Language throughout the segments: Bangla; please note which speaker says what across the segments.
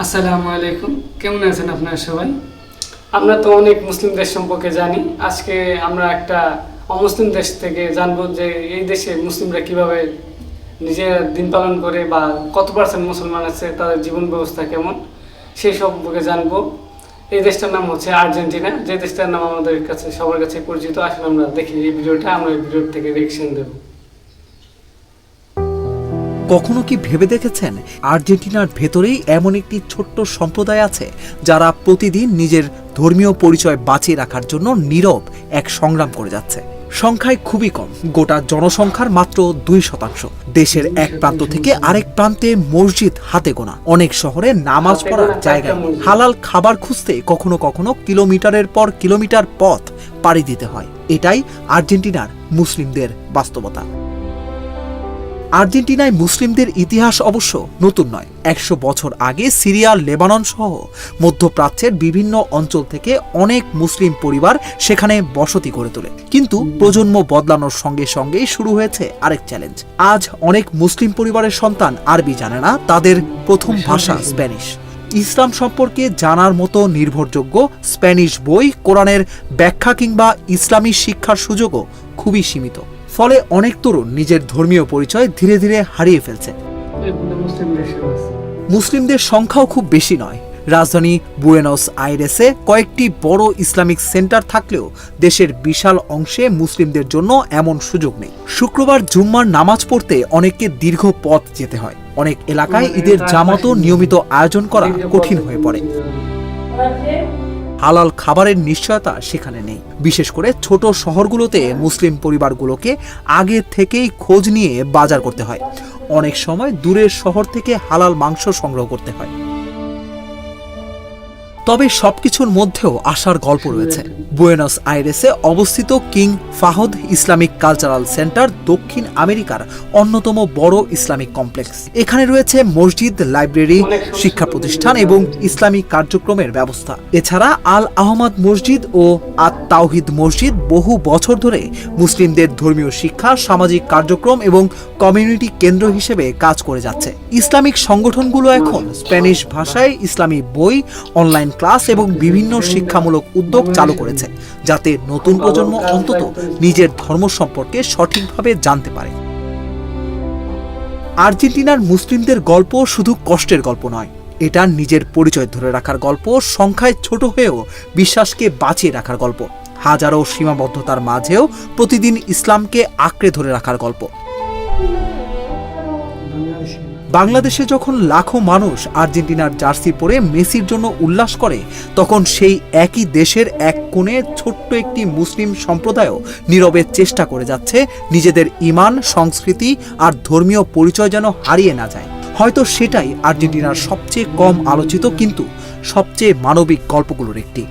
Speaker 1: আসসালামু আলাইকুম, কেমন আছেন আপনারা সবাই? আমরা তো অনেক মুসলিম দেশ সম্পর্কে জানি। আজকে আমরা একটা অমুসলিম দেশ থেকে জানবো যে এই দেশে মুসলিমরা কিভাবে নিজেরা দিন পালন করে বা কত পার্সেন্ট মুসলমান আছে, তাদের জীবন ব্যবস্থা কেমন, সেই সম্পর্কে জানবো। এই দেশটার নাম হচ্ছে আর্জেন্টিনা, যে দেশটার নাম আমাদের কাছে সবার কাছে পরিচিত। আসলে আমরা দেখি এই ভিডিওটা, আমরা এই ভিডিও থেকে রিঅ্যাকশন দেবো।
Speaker 2: কখনো কি ভেবে দেখেছেন আর্জেন্টিনার ভেতরেই এমন একটি ছোট্ট সম্প্রদায় আছে যারা প্রতিদিন নিজের ধর্মীয় পরিচয় বাঁচিয়ে রাখার জন্য নীরব এক সংগ্রাম করে যাচ্ছে। সংখ্যায় খুবই কম, গোটা জনসংখ্যার মাত্র 2%। দেশের এক প্রান্ত থেকে আরেক প্রান্তে মসজিদ হাতে গোনা, অনেক শহরে নামাজ পড়ার জায়গা, হালাল খাবার খুঁজতে কখনো কখনো কিলোমিটারের পর কিলোমিটার পথ পাড়ি দিতে হয়। এটাই আর্জেন্টিনার মুসলিমদের বাস্তবতা। আর্জেন্টিনায় মুসলিমদের ইতিহাস অবশ্য নতুন নয়। 100 বছর আগে সিরিয়া, লেবানন সহ মধ্যপ্রাচ্যের বিভিন্ন অঞ্চল থেকে অনেক মুসলিম পরিবার সেখানে বসতি গড়ে তোলে। কিন্তু প্রজন্ম বদলানোর সঙ্গে সঙ্গেই শুরু হয়েছে আরেক চ্যালেঞ্জ। আজ অনেক মুসলিম পরিবারের সন্তান আরবি জানে না, তাদের প্রথম ভাষা স্প্যানিশ। ইসলাম সম্পর্কে জানার মতো নির্ভরযোগ্য স্প্যানিশ বই, কোরআনের ব্যাখ্যা কিংবা ইসলামী শিক্ষার সুযোগও খুবই সীমিত। ফলে অনেক তরুণ নিজের ধর্মীয় পরিচয় ধীরে ধীরে হারিয়ে ফেলছে। মুসলিমদের সংখ্যাও খুব বেশি নয়। রাজধানী বুয়েনোস আইরেসে কয়েকটি বড় ইসলামিক সেন্টার থাকলেও দেশের বিশাল অংশে মুসলিমদের জন্য এমন সুযোগ নেই। শুক্রবার জুম্মার নামাজ পড়তে অনেককে দীর্ঘ পথ যেতে হয়। অনেক এলাকায় ঈদের জামাতও নিয়মিত আয়োজন করা কঠিন হয়ে পড়ে। হালাল খাবারের নিশ্চয়তা সেখানে নেই। বিশেষ করে ছোট শহরগুলোতে মুসলিম পরিবারগুলোকে আগে থেকেই খোঁজ নিয়ে বাজার করতে হয়। অনেক সময় দূরের শহর থেকে হালাল মাংস সংগ্রহ করতে হয়। তবে সবকিছুর মধ্যেও আশার গল্প রয়েছে। বুয়েনোস আইরেসে অবস্থিত কিং ফাহদ ইসলামিক কালচারাল সেন্টার দক্ষিণ আমেরিকার অন্যতম বড় ইসলামিক কমপ্লেক্স। এখানে রয়েছে মসজিদ, লাইব্রেরি, শিক্ষা প্রতিষ্ঠান এবং ইসলামিক কার্যক্রমের ব্যবস্থা। এছাড়া আল আহমদ মসজিদ ও আত তাওহিদ মসজিদ বহু বছর ধরে মুসলিমদের ধর্মীয় শিক্ষা, সামাজিক কার্যক্রম এবং কমিউনিটি কেন্দ্র হিসেবে কাজ করে যাচ্ছে। ইসলামিক সংগঠনগুলো এখন স্প্যানিশ ভাষায় ইসলামী বই, অনলাইন ক্লাস এবং বিভিন্ন শিক্ষামূলক উদ্যোগ চালু করেছে, যাতে নতুন প্রজন্ম অন্তত নিজের ধর্ম সম্পর্কে সঠিকভাবে জানতে পারে। আর্জেন্টিনার মুসলিমদের গল্প শুধু কষ্টের গল্প নয়, এটা নিজের পরিচয় ধরে রাখার গল্প, সংখ্যায় ছোট হয়েও বিশ্বাসকে বাঁচিয়ে রাখার গল্প, হাজারো সীমাবদ্ধতার মাঝেও প্রতিদিন ইসলামকে আঁকড়ে ধরে রাখার গল্প। বাংলাদেশে যখন লাখো মানুষ আর্জেন্টিনার জার্সি পরে মেসির জন্য উল্লাস করে, তখন সেই একই দেশের এক কোণে ছোট্ট একটি মুসলিম সম্প্রদায়ও নীরবে চেষ্টা করে যাচ্ছে নিজেদের ঈমান, সংস্কৃতি আর ধর্মীয় পরিচয় যেন হারিয়ে না যায়। হয়তো সেটাই আর্জেন্টিনার সবচেয়ে কম আলোচিত কিন্তু সবচেয়ে মানবিক গল্পগুলোর একটি।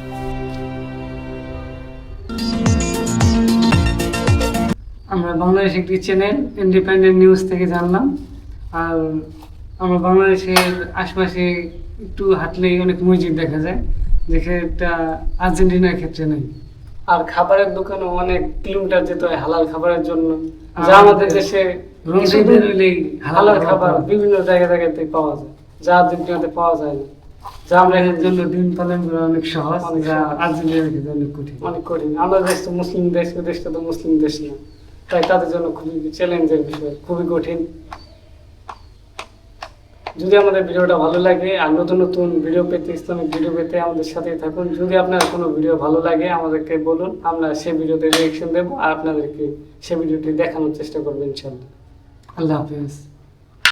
Speaker 1: আমরা বাংলাদেশ একটি চ্যানেল ইন্ডিপেন্ডেন্ট নিউজ থেকে জানলাম। আর আমরা বাংলাদেশের আশপাশে একটু হাঁটলেই অনেক মসজিদ দেখা যায়, যেটা আর্জেন্টিনার ক্ষেত্রে নেই। আর খাবারের দোকানও অনেক কিলোমিটার যেতে হয় হালাল খাবারের জন্য, যা আমাদের দেশে হালাল খাবার বিভিন্ন জায়গাতে পাওয়া যায়, যা আর্জেন্টিনাতে পাওয়া যায় না। যা আমরা এর জন্য দিন পালন করা অনেক সহজ, যা আর্জেন্টিনার ক্ষেত্রে অনেক কঠিন। আমাদের দেশ তো মুসলিম দেশ, ওই দেশটা তো মুসলিম দেশ না, তাই তাদের জন্য খুবই চ্যালেঞ্জের বিষয়, খুবই কঠিন। যদি আমাদের ভিডিওটা ভালো লাগে আর নতুন নতুন ভিডিও পেতে, ইসলামিক ভিডিও পেতে আমাদের সাথেই থাকুন। যদি আপনার কোনো ভিডিও ভালো লাগে আমাদেরকে বলুন, আমরা সেই ভিডিওতে রিঅ্যাকশন দেবো আর আপনাদেরকে সেই ভিডিওটি দেখানোর চেষ্টা করবো ইনশাআল্লাহ। আল্লাহ হাফেজ।